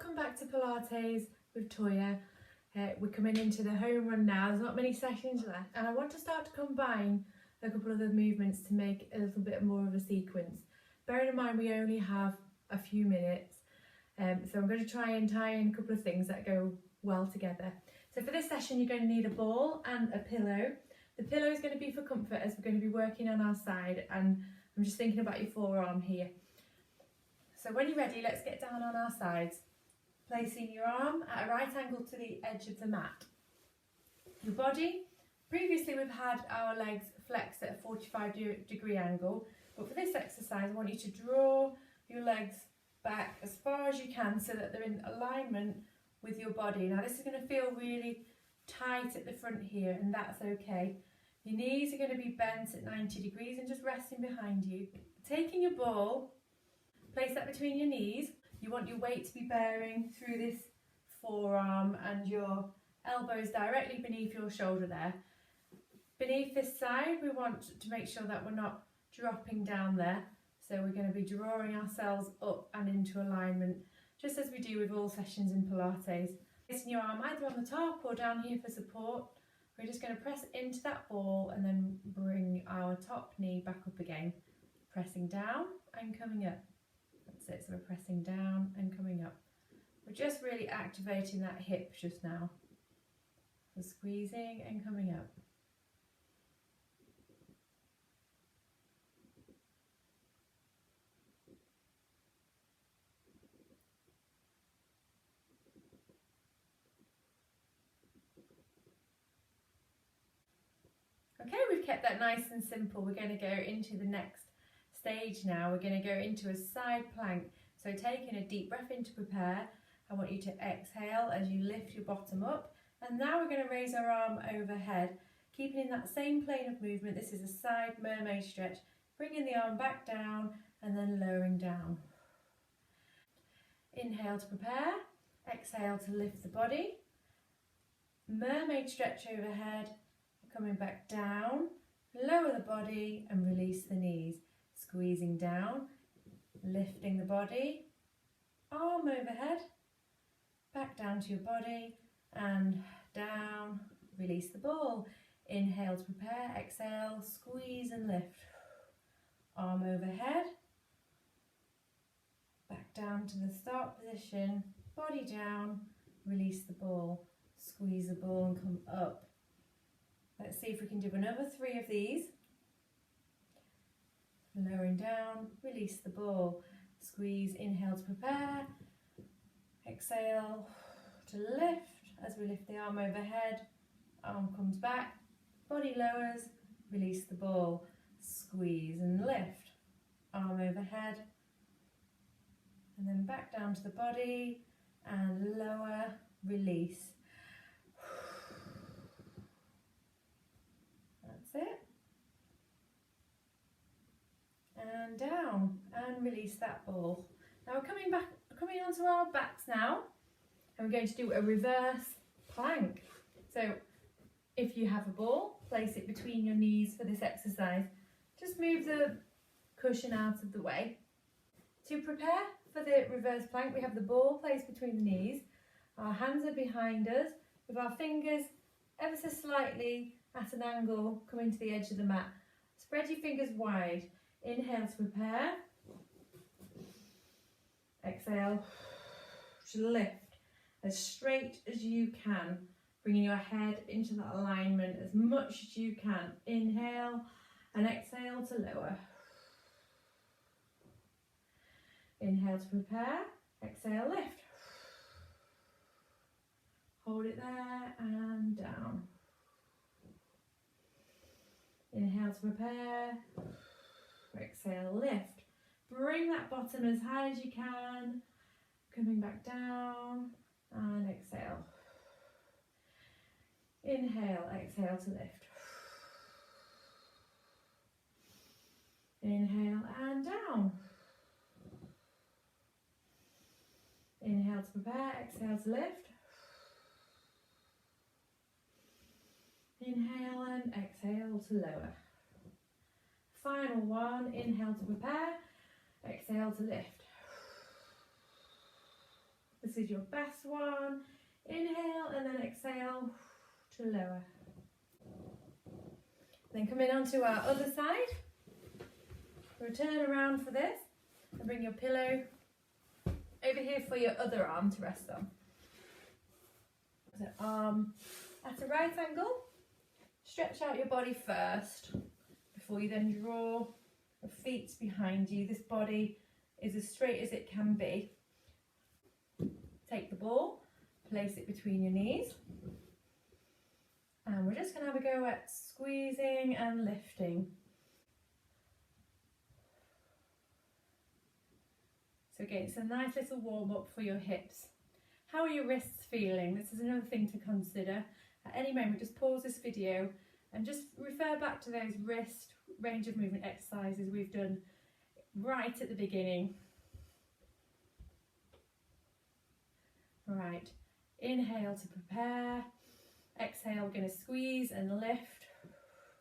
welcome back to Pilates with Toya. We're coming into the home run now, there's not many sessions left, and I want to start to combine a couple of the movements to make a little bit more of a sequence. Bearing in mind we only have a few minutes, so I'm going to try and tie in a couple of things that go well together. So for this session you're going to need a ball and a pillow. The pillow is going to be for comfort as we're going to be working on our side, and I'm just thinking about your forearm here. So when you're ready, let's get down on our sides, placing your arm at a right angle to the edge of the mat. Your body, previously we've had our legs flexed at a 45-degree angle, but for this exercise I want you to draw your legs back as far as you can so that they're in alignment with your body. Now this is going to feel really tight at the front here, and that's okay. Your knees are going to be bent at 90 degrees and just resting behind you. Taking your ball, place that between your knees. You want your weight to be bearing through this forearm and your elbows directly beneath your shoulder there. Beneath this side, we want to make sure that we're not dropping down there. So we're going to be drawing ourselves up and into alignment, just as we do with all sessions in Pilates. Placing your arm either on the top or down here for support. We're just going to press into that ball and then bring our top knee back up again. Pressing down and coming up. That's it, so we're pressing down and coming up. We're just really activating that hip just now. So squeezing and coming up. Okay, we've kept that nice and simple. We're going to go into the next stage now. We're going to go into a side plank. So taking a deep breath in to prepare. I want you to exhale as you lift your bottom up. And now we're going to raise our arm overhead, keeping in that same plane of movement. This is a side mermaid stretch. Bringing the arm back down and then lowering down. Inhale to prepare. Exhale to lift the body. Mermaid stretch overhead. Coming back down, lower the body and release the knees. Squeezing down, lifting the body, arm overhead, back down to your body and down, release the ball. Inhale to prepare, exhale, squeeze and lift. Arm overhead, back down to the start position, body down, release the ball, squeeze the ball and come up. Let's see if we can do another 3 of these. Lowering down, release the ball. Squeeze, inhale to prepare. Exhale to lift. As we lift the arm overhead, arm comes back, body lowers, release the ball. Squeeze and lift. Arm overhead. And then back down to the body and lower, release. That's it. And down and release that ball. Now we're coming onto our backs now, and we're going to do a reverse plank. So if you have a ball, place it between your knees for this exercise. Just move the cushion out of the way. To prepare for the reverse plank, we have the ball placed between the knees. Our hands are behind us with our fingers ever so slightly at an angle coming to the edge of the mat. Spread your fingers wide. Inhale to prepare. Exhale to lift as straight as you can, bringing your head into that alignment as much as you can. Inhale and exhale to lower. Inhale to prepare. Exhale, lift. Hold it there and down. Inhale to prepare. Exhale, lift. Bring that bottom as high as you can. Coming back down and exhale. Inhale, exhale to lift. Inhale and down. Inhale to prepare, exhale to lift. Inhale and exhale to lower. Final one, inhale to prepare, exhale to lift. The This is your best one. Inhale and then exhale to lower. Then come in onto our other side. Return around for this and bring your pillow over here for your other arm to rest on. So arm at a right angle. Stretch out your body first before you then draw your feet behind you. This body is as straight as it can be. Take the ball, place it between your knees. And we're just going to have a go at squeezing and lifting. So again, it's a nice little warm up for your hips. How are your wrists feeling? This is another thing to consider. At any moment, just pause this video and just refer back to those wrist range of movement exercises we've done right at the beginning. All right, inhale to prepare. Exhale, we're going to squeeze and lift.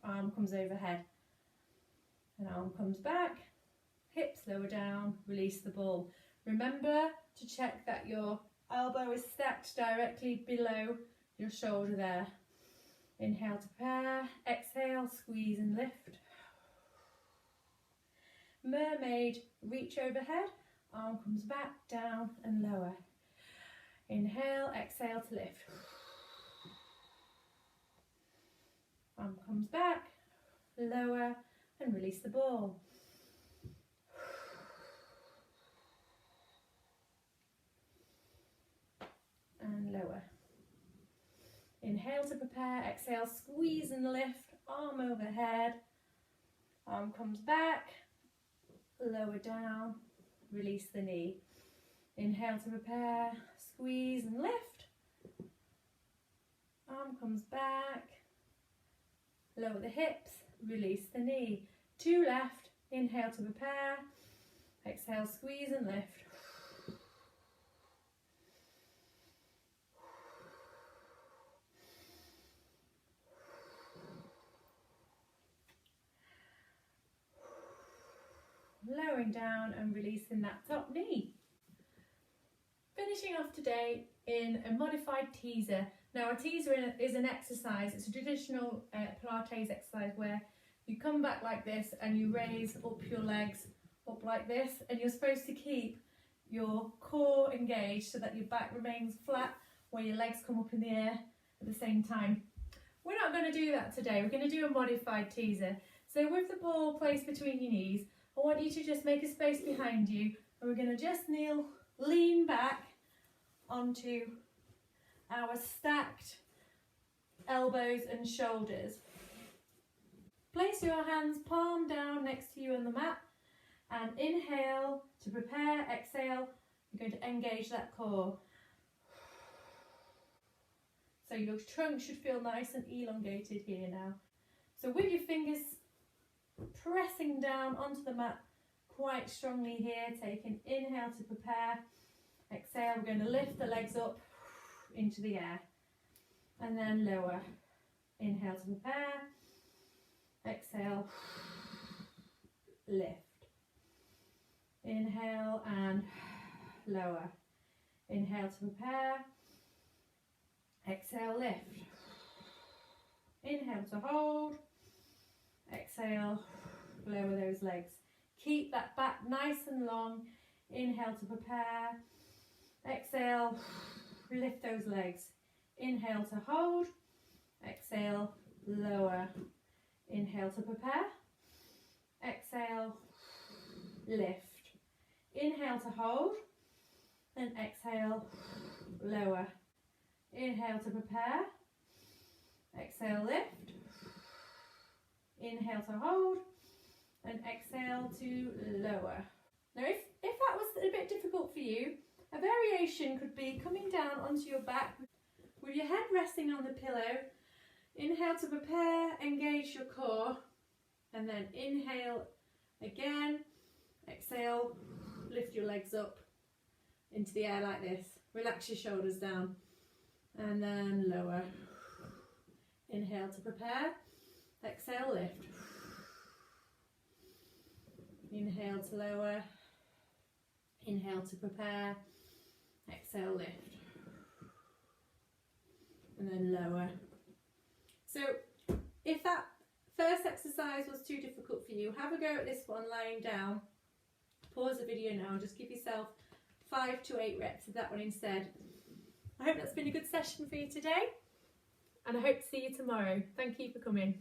Arm comes overhead and arm comes back. Hips lower down, release the ball. Remember to check that your elbow is stacked directly below your shoulder there. Inhale to prepare, exhale, squeeze and lift. Mermaid, reach overhead, arm comes back, down and lower. Inhale, exhale to lift. Arm comes back, lower and release the ball. And lower. Inhale to prepare, exhale, squeeze and lift, arm overhead, arm comes back, lower down, release the knee. Inhale to prepare, squeeze and lift, arm comes back, lower the hips, release the knee. 2 left, inhale to prepare, exhale, squeeze and lift. Lowering down and releasing that top knee. Finishing off today in a modified teaser. Now a teaser is an exercise, it's a traditional Pilates exercise where you come back like this and you raise up your legs up like this, and you're supposed to keep your core engaged so that your back remains flat where your legs come up in the air at the same time. We're not going to do that today, we're going to do a modified teaser. So with the ball placed between your knees, I want you to just make a space behind you, and we're going to just kneel, lean back onto our stacked elbows and shoulders. Place your hands palm down next to you on the mat and inhale to prepare, exhale, you're going to engage that core. So your trunk should feel nice and elongated here now. So with your fingers pressing down onto the mat quite strongly here, take an inhale to prepare, exhale, we're going to lift the legs up into the air and then lower. Inhale to prepare, exhale, lift. Inhale and lower. Inhale to prepare, exhale, lift. Inhale to hold, exhale, lower those legs. Keep that back nice and long. Inhale to prepare, exhale, lift those legs. Inhale to hold, exhale, lower. Inhale to prepare, exhale, lift. Inhale to hold, and exhale, lower. Inhale to prepare, exhale, lift. Inhale to hold, and exhale to lower. Now if that was a bit difficult for you, a variation could be coming down onto your back with your head resting on the pillow. Inhale to prepare, engage your core, and then inhale again, exhale, lift your legs up into the air like this. Relax your shoulders down, and then lower. Inhale to prepare, exhale, lift. Inhale to lower, inhale to prepare, exhale, lift, and then lower. So if that first exercise was too difficult for you, have a go at this one lying down. Pause the video now, just give yourself 5 to 8 reps of that one instead. I hope that's been a good session for you today. And I hope to see you tomorrow. Thank you for coming.